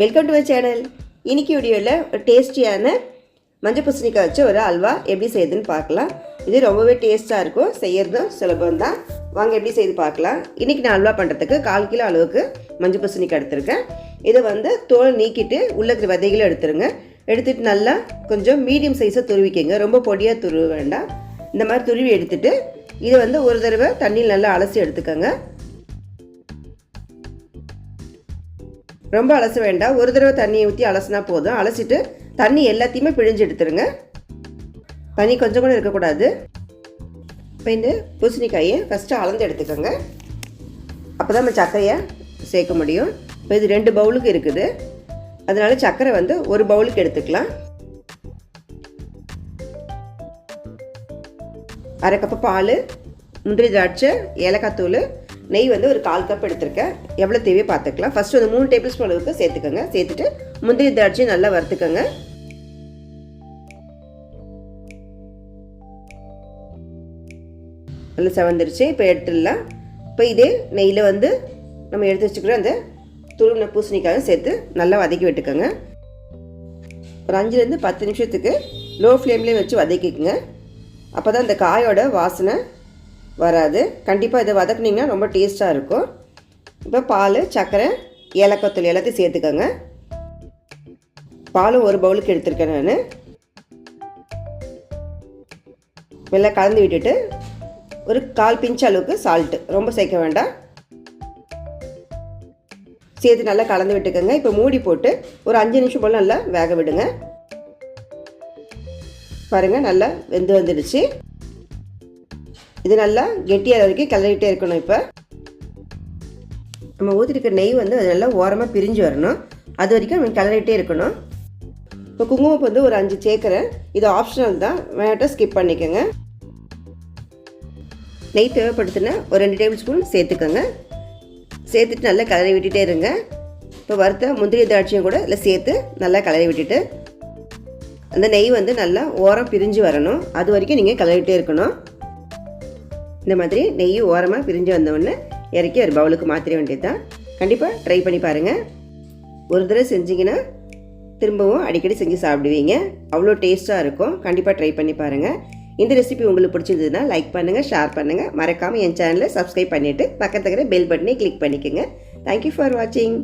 Welcome to my channel. இன்னைக்கு வீடியோவில் ஒரு டேஸ்டியான மஞ்சள் பூசணிக்காய் வச்சு ஒரு அல்வா எப்படி செய்யுதுன்னு பார்க்கலாம். இது ரொம்பவே டேஸ்ட்டாக இருக்கும், செய்யறதும் சுலபம் தான். வாங்க எப்படி செய்து பார்க்கலாம். இன்றைக்கி நான் அல்வா பண்ணுறதுக்கு 1/4 கிலோ அளவுக்கு மஞ்சள் பூசணிக்காய் எடுத்திருக்கேன். இதை தோல் நீக்கிட்டு உள்ள இருக்கிற விதைகளை எடுத்துருங்க. எடுத்துகிட்டு நல்லா கொஞ்சம் மீடியம் சைஸாக துருவிக்கங்க, ரொம்ப பொடியாக துருவ வேண்டாம். இந்த மாதிரி துருவி எடுத்துகிட்டு இதை ஒரு தடவை தண்ணியில் நல்லா அலசி எடுத்துக்கோங்க. ரொம்ப அலச வேண்டாம், ஒரு தடவை தண்ணியை ஊற்றி அலசினா போதும். அலசிட்டு தண்ணி எல்லாத்தையுமே பிழிஞ்சு எடுத்துருங்க. தண்ணி கொஞ்சம் கூட இருக்கக்கூடாது. இப்போ இந்த பூசணிக்காயை ஃபஸ்ட்டு அளந்து எடுத்துக்கோங்க. அப்போ தான் நம்ம சர்க்கரையை சேர்க்க முடியும். இப்போ இது 2 பவுலுக்கு இருக்குது, அதனால சர்க்கரை 1 பவுலுக்கு எடுத்துக்கலாம். 1/2 கப்பு பால், முந்திரி திராட்சை, ஏலக்காய் தூள், நெய் ஒரு 1/4 கப் எடுத்துருக்கேன். எவ்வளோ தேவையோ பார்த்துக்கலாம். ஃபஸ்ட்டு 3 டேபிள் ஸ்பூன் அளவுக்கு சேர்த்துக்கோங்க. சேர்த்துட்டு முந்திரி திராட்சை நல்லா வறுத்துக்கோங்க. நல்லா செவந்துருச்சு. இப்போ எடுத்துடலாம். இப்போ இதே நெய்யில் நம்ம எடுத்து வச்சுக்கிற அந்த துருவின பூசணிக்காயும் சேர்த்து நல்லா வதக்கி விட்டுக்கோங்க. ஒரு 5லேருந்து 10 நிமிஷத்துக்கு லோ ஃப்ளேம்லேயே வச்சு வதக்கிக்குங்க. அப்போ தான் இந்த காயோட வாசனை வராது. கண்டிப்பாக இதை வதக்குனிங்கன்னா ரொம்ப டேஸ்ட்டாக இருக்கும். இப்போ பால், சர்க்கரை, ஏலக்காய் தூள் எல்லாத்தையும் சேர்த்துக்கோங்க. பாலும் 1 பவுலுக்கு எடுத்துருக்கேன் நான். நல்லா கலந்து விட்டுட்டு ஒரு 1/4 பிஞ்ச் அளவுக்கு சால்ட்டு, ரொம்ப சேர்க்க வேண்டாம், சேர்த்து நல்லா கலந்து விட்டுக்கோங்க. இப்போ மூடி போட்டு ஒரு 5 நிமிஷம் போல் நல்லா வேக விடுங்க. பாருங்கள், நல்லா வெந்து வந்துடுச்சு. இது நல்லா கெட்டியாக வரைக்கும் கிளறிட்டே இருக்கணும். இப்போ நம்ம ஊற்றிருக்க நெய் அது நல்லா ஓரமாக பிரிஞ்சு வரணும். அது வரைக்கும் நம்ம கிளறிட்டே இருக்கணும். இப்போ குங்குமப்பூ ஒரு 5 சேர்க்குறேன். இது ஆப்ஷனல் தான், வேணாட்ட ஸ்கிப் பண்ணிக்கோங்க. நெய் தேவைப்படுத்தின ஒரு 2 டேபிள் ஸ்பூன் சேர்த்துக்கோங்க. சேர்த்துட்டு நல்லா கிளறி விட்டுட்டே இருங்க. இப்போ வறுத்த முந்திரி திராட்சையும் கூட இதில் சேர்த்து நல்லா கிளறி விட்டுட்டு அந்த நெய் நல்லா ஓரம் பிரிஞ்சு வரணும். அது வரைக்கும் நீங்கள் கிளறிட்டே இருக்கணும். இந்த மாதிரி நெய் ஓரமாக பிரிஞ்சு வந்தவுடனே இறக்கி ஒரு பவுலுக்கு மாற்றிட வேண்டியது தான். கண்டிப்பாக ட்ரை பண்ணி பாருங்கள். ஒரு தடவை செஞ்சிங்கன்னா திரும்பவும் அடிக்கடி செஞ்சு சாப்பிடுவீங்க. அவ்வளோ டேஸ்ட்டாக இருக்கும். கண்டிப்பாக ட்ரை பண்ணி பாருங்கள். இந்த ரெசிபி உங்களுக்கு பிடிச்சிருந்ததுன்னா லைக் பண்ணுங்கள், ஷேர் பண்ணுங்கள். மறக்காமல் என் சேனலை சப்ஸ்கிரைப் பண்ணிவிட்டு பக்கத்துக்கிற பெல் பட்டனை கிளிக் பண்ணிக்கோங்க. தேங்க்யூ ஃபார் வாட்சிங்.